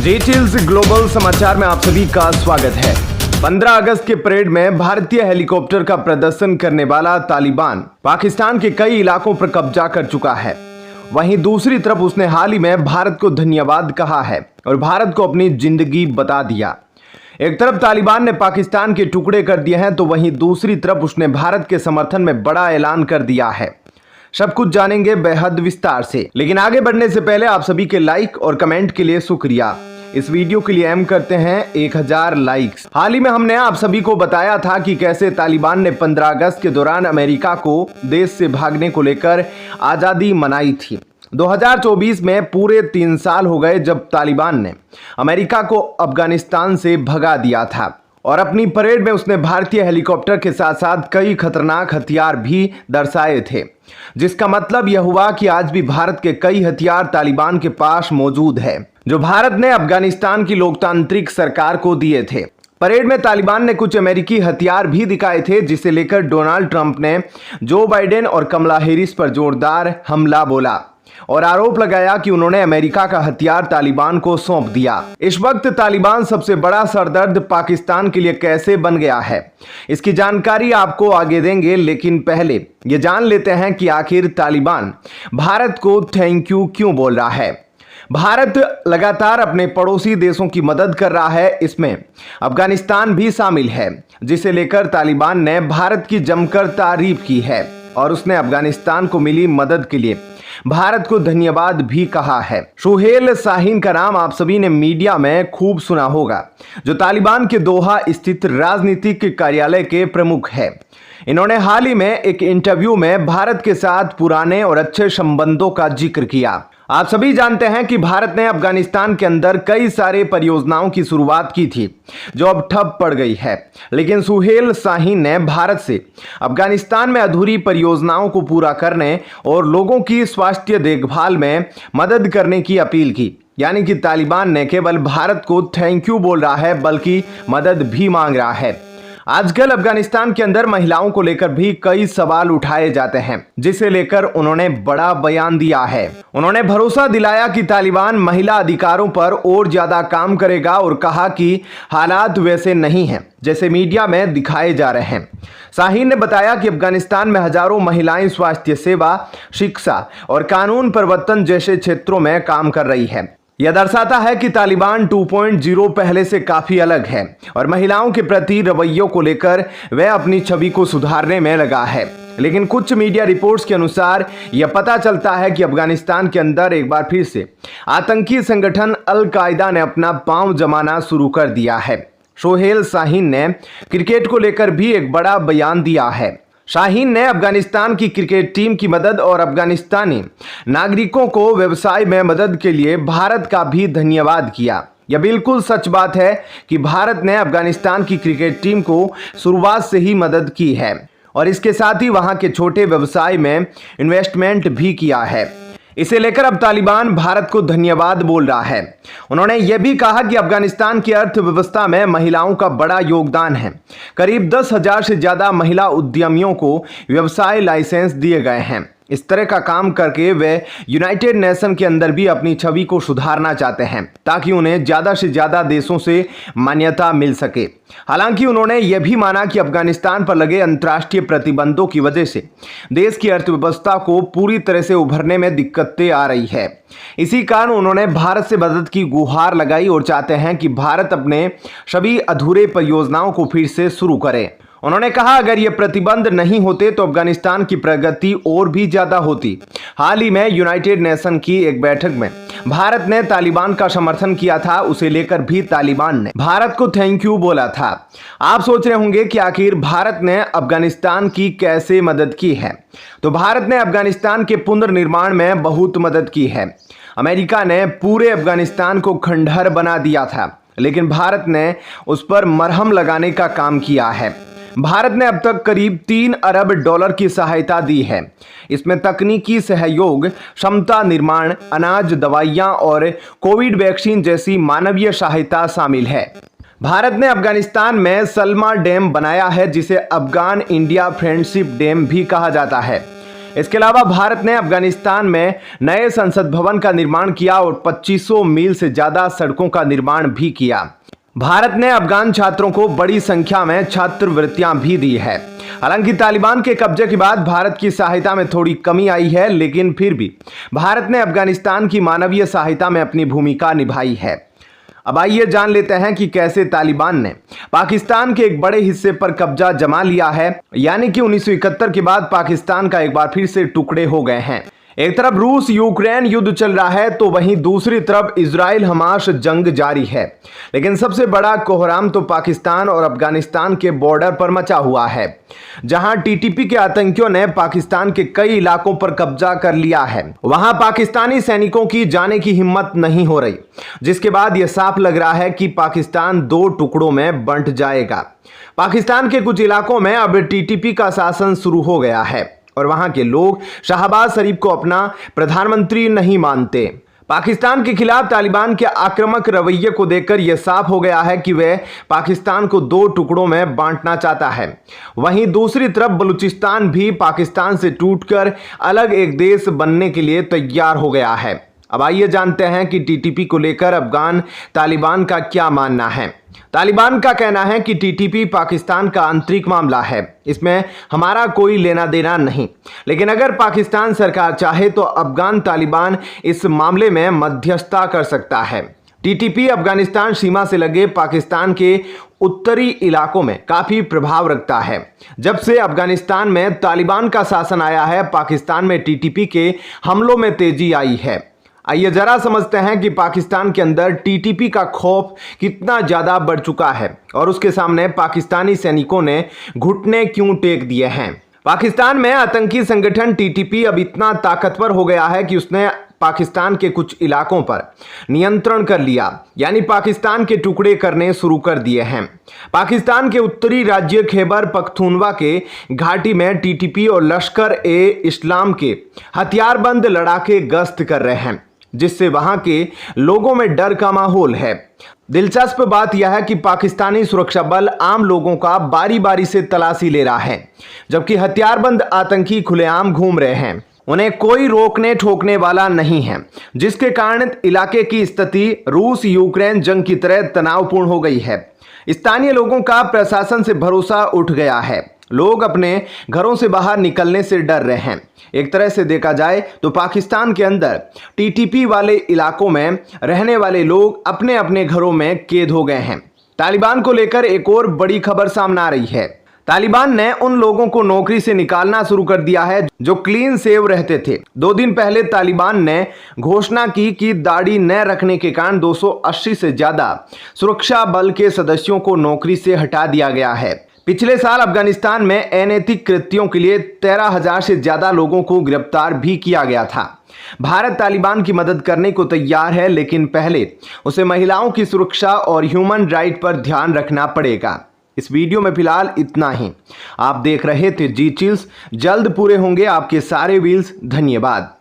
Details global समाचार में आप सभी का स्वागत है। 15 अगस्त के परेड में भारतीय हेलीकॉप्टर का प्रदर्शन करने वाला तालिबान पाकिस्तान के कई इलाकों पर कब्जा कर चुका है। वहीं दूसरी तरफ उसने हाल ही में भारत को धन्यवाद कहा है और भारत को अपनी जिंदगी बता दिया। एक तरफ तालिबान ने पाकिस्तान के टुकड़े कर दिए हैं तो वहीं दूसरी तरफ उसने भारत के समर्थन में बड़ा ऐलान कर दिया है। सब कुछ जानेंगे बेहद विस्तार से, लेकिन आगे बढ़ने से पहले आप सभी के लाइक और कमेंट के लिए शुक्रिया। इस वीडियो के लिए एम करते हैं 1000 लाइक्स। हाल ही में हमने आप सभी को बताया था कि कैसे तालिबान ने 15 अगस्त के दौरान अमेरिका को देश से भागने को लेकर आज़ादी मनाई थी। 2024 में पूरे 3 साल हो गए जब तालिबान ने अमेरिका को अफगानिस्तान से भगा दिया था और अपनी परेड में उसने भारतीय हेलीकॉप्टर के साथ साथ कई खतरनाक हथियार भी दर्शाए थे, जिसका मतलब यह हुआ कि आज भी भारत के कई हथियार तालिबान के पास मौजूद है जो भारत ने अफगानिस्तान की लोकतांत्रिक सरकार को दिए थे। परेड में तालिबान ने कुछ अमेरिकी हथियार भी दिखाए थे, जिसे लेकर डोनाल्ड ट्रंप ने जो बाइडेन और कमला हैरिस पर जोरदार हमला बोला और आरोप लगाया कि उन्होंने अमेरिका का हथियार तालिबान को सौंप दिया। इस वक्त तालिबान सबसे बड़ा सरदर्द पाकिस्तान के लिए कैसे बन गया है, इसकी जानकारी आपको आगे देंगे, लेकिन पहले ये जान लेते हैं कि आखिर तालिबान भारत को थैंक यू क्यों बोल रहा है। भारत लगातार अपने पड़ोसी देशों की मदद कर रहा है, इसमें अफगानिस्तान भी शामिल है, जिसे लेकर तालिबान ने भारत की जमकर तारीफ की है और उसने अफगानिस्तान को मिली मदद के लिए भारत को धन्यवाद भी कहा है। सुहेल शाहीन का नाम आप सभी ने मीडिया में खूब सुना होगा, जो तालिबान के दोहा स्थित राजनीतिक कार्यालय के प्रमुख है। इन्होंने हाल ही में एक इंटरव्यू में भारत के साथ पुराने और अच्छे संबंधों का जिक्र किया। आप सभी जानते हैं कि भारत ने अफगानिस्तान के अंदर कई सारे परियोजनाओं की शुरुआत की थी जो अब ठप पड़ गई है, लेकिन सुहेल शाहीन ने भारत से अफगानिस्तान में अधूरी परियोजनाओं को पूरा करने और लोगों की स्वास्थ्य देखभाल में मदद करने की अपील की। यानी कि तालिबान ने केवल भारत को थैंक यू बोल रहा है बल्कि मदद भी मांग रहा है। आजकल अफगानिस्तान के अंदर महिलाओं को लेकर भी कई सवाल उठाए जाते हैं, जिसे लेकर उन्होंने बड़ा बयान दिया है। उन्होंने भरोसा दिलाया कि तालिबान महिला अधिकारों पर और ज्यादा काम करेगा और कहा कि हालात वैसे नहीं हैं जैसे मीडिया में दिखाए जा रहे हैं। शाहीन ने बताया कि अफगानिस्तान में हजारों महिलाएं स्वास्थ्य सेवा, शिक्षा और कानून प्रवर्तन जैसे क्षेत्रों में काम कर रही है। यह दर्शाता है कि तालिबान 2.0 पहले से काफी अलग है और महिलाओं के प्रति रवैयों को लेकर वह अपनी छवि को सुधारने में लगा है। लेकिन कुछ मीडिया रिपोर्ट्स के अनुसार यह पता चलता है कि अफगानिस्तान के अंदर एक बार फिर से आतंकी संगठन अल कायदा ने अपना पांव जमाना शुरू कर दिया है। सुहेल शाहीन ने क्रिकेट को लेकर भी एक बड़ा बयान दिया है। शाहीन ने अफगानिस्तान की क्रिकेट टीम की मदद और अफगानिस्तानी नागरिकों को व्यवसाय में मदद के लिए भारत का भी धन्यवाद किया। यह बिल्कुल सच बात है कि भारत ने अफगानिस्तान की क्रिकेट टीम को शुरुआत से ही मदद की है और इसके साथ ही वहां के छोटे व्यवसाय में इन्वेस्टमेंट भी किया है। इसे लेकर अब तालिबान भारत को धन्यवाद बोल रहा है। उन्होंने यह भी कहा कि अफगानिस्तान की अर्थव्यवस्था में महिलाओं का बड़ा योगदान है। करीब 10,000 से ज्यादा महिला उद्यमियों को व्यवसाय लाइसेंस दिए गए हैं। इस तरह का काम करके वे यूनाइटेड नेशन के अंदर भी अपनी छवि को सुधारना चाहते हैं ताकि उन्हें ज्यादा से ज्यादा देशों से मान्यता मिल सके। हालांकि उन्होंने यह भी माना कि अफगानिस्तान पर लगे अंतर्राष्ट्रीय प्रतिबंधों की वजह से देश की अर्थव्यवस्था को पूरी तरह से उभरने में दिक्कतें आ रही है। इसी कारण उन्होंने भारत से मदद की गुहार लगाई और चाहते हैं कि भारत अपने सभी अधूरे परियोजनाओं को फिर से शुरू करे। उन्होंने कहा अगर ये प्रतिबंध नहीं होते तो अफगानिस्तान की प्रगति और भी ज्यादा होती। हाल ही में यूनाइटेड नेशन की एक बैठक में भारत ने तालिबान का समर्थन किया था, उसे लेकर भी तालिबान ने भारत को थैंक यू बोला था। आप सोच रहे होंगे कि आखिर भारत ने अफगानिस्तान की कैसे मदद की है, तो भारत ने अफगानिस्तान के पुनर्निर्माण में बहुत मदद की है। अमेरिका ने पूरे अफगानिस्तान को खंडहर बना दिया था, लेकिन भारत ने उस पर मरहम लगाने का काम किया है। भारत ने अब तक करीब 3 अरब डॉलर की सहायता दी है। इसमें तकनीकी सहयोग, क्षमता निर्माण, अनाज, दवाइयां और कोविड वैक्सीन जैसी मानवीय सहायता शामिल है। भारत ने अफगानिस्तान में सलमा डैम बनाया है, जिसे अफगान इंडिया फ्रेंडशिप डैम भी कहा जाता है। इसके अलावा भारत ने अफगानिस्तान में नए संसद भवन का निर्माण किया और 2500 मील से ज्यादा सड़कों का निर्माण भी किया। भारत ने अफगान छात्रों को बड़ी संख्या में छात्रवृत्तियां भी दी है। हालांकि तालिबान के कब्जे के बाद भारत की सहायता में थोड़ी कमी आई है, लेकिन फिर भी भारत ने अफगानिस्तान की मानवीय सहायता में अपनी भूमिका निभाई है। अब आइए जान लेते हैं कि कैसे तालिबान ने पाकिस्तान के एक बड़े हिस्से पर कब्जा जमा लिया है, यानी कि 1971 के बाद पाकिस्तान का एक बार फिर से टुकड़े हो गए हैं। एक तरफ रूस यूक्रेन युद्ध चल रहा है तो वहीं दूसरी तरफ इजराइल हमास जंग जारी है। लेकिन सबसे बड़ा कोहराम तो पाकिस्तान और अफगानिस्तान के बॉर्डर पर मचा हुआ है, जहां टीटीपी के आतंकियों ने पाकिस्तान के कई इलाकों पर कब्जा कर लिया है। वहां पाकिस्तानी सैनिकों की जाने की हिम्मत नहीं हो रही, जिसके बाद यह साफ लग रहा है कि पाकिस्तान 2 टुकड़ों में बंट जाएगा। पाकिस्तान के कुछ इलाकों में अब टीटीपी का शासन शुरू हो गया है और वहां के लोग शहबाज शरीफ को अपना प्रधानमंत्री नहीं मानते। पाकिस्तान के खिलाफ तालिबान के आक्रामक रवैये को देखकर यह साफ हो गया है कि वह पाकिस्तान को 2 टुकड़ों में बांटना चाहता है। वहीं दूसरी तरफ बलूचिस्तान भी पाकिस्तान से टूटकर अलग एक देश बनने के लिए तैयार हो गया है। अब आइए जानते हैं कि टीटीपी को लेकर अफगान तालिबान का क्या मानना है। तालिबान का कहना है कि टीटीपी पाकिस्तान का आंतरिक मामला है, इसमें हमारा कोई लेना देना नहीं। लेकिन अगर पाकिस्तान सरकार चाहे तो अफगान तालिबान इस मामले में मध्यस्थता कर सकता है। टीटीपी अफगानिस्तान सीमा से लगे पाकिस्तान के उत्तरी इलाकों में काफी प्रभाव रखता है। जब से अफगानिस्तान में तालिबान का शासन आया है, पाकिस्तान में टीटीपी के हमलों में तेजी आई है। आइए जरा समझते हैं कि पाकिस्तान के अंदर टीटीपी का खौफ कितना ज्यादा बढ़ चुका है और उसके सामने पाकिस्तानी सैनिकों ने घुटने क्यों टेक दिए हैं। पाकिस्तान में आतंकी संगठन टीटीपी अब इतना ताकतवर हो गया है कि उसने पाकिस्तान के कुछ इलाकों पर नियंत्रण कर लिया, यानी पाकिस्तान के टुकड़े करने शुरू कर दिए हैं। पाकिस्तान के उत्तरी राज्य खैबर पख्तूनवा के घाटी में टीटीपी और लश्कर ए इस्लाम के हथियारबंद लड़ाके गश्त कर रहे हैं, जिससे वहां के लोगों में डर का माहौल है। दिलचस्प बात यह है कि पाकिस्तानी सुरक्षा बल आम लोगों का बारी बारी से तलाशी ले रहा है, जबकि हथियारबंद आतंकी खुलेआम घूम रहे हैं। उन्हें कोई रोकने ठोकने वाला नहीं है, जिसके कारण इलाके की स्थिति रूस यूक्रेन जंग की तरह तनावपूर्ण हो गई है। स्थानीय लोगों का प्रशासन से भरोसा उठ गया है। लोग अपने घरों से बाहर निकलने से डर रहे हैं। एक तरह से देखा जाए तो पाकिस्तान के अंदर टीटीपी वाले इलाकों में रहने वाले लोग अपने अपने घरों में कैद हो गए हैं। तालिबान को लेकर एक और बड़ी खबर सामने आ रही है। तालिबान ने उन लोगों को नौकरी से निकालना शुरू कर दिया है जो क्लीन सेव रहते थे। 2 दिन पहले तालिबान ने घोषणा की कि दाढ़ी न रखने के कारण 280 से ज्यादा सुरक्षा बल के सदस्यों को नौकरी से हटा दिया गया है। पिछले साल अफगानिस्तान में अनैतिक कृत्यों के लिए 13,000 से ज्यादा लोगों को गिरफ्तार भी किया गया था। भारत तालिबान की मदद करने को तैयार है, लेकिन पहले उसे महिलाओं की सुरक्षा और ह्यूमन राइट पर ध्यान रखना पड़ेगा। इस वीडियो में फिलहाल इतना ही। आप देख रहे थे जी चिल्स। जल्द पूरे होंगे आपके सारे व्हील्स। धन्यवाद।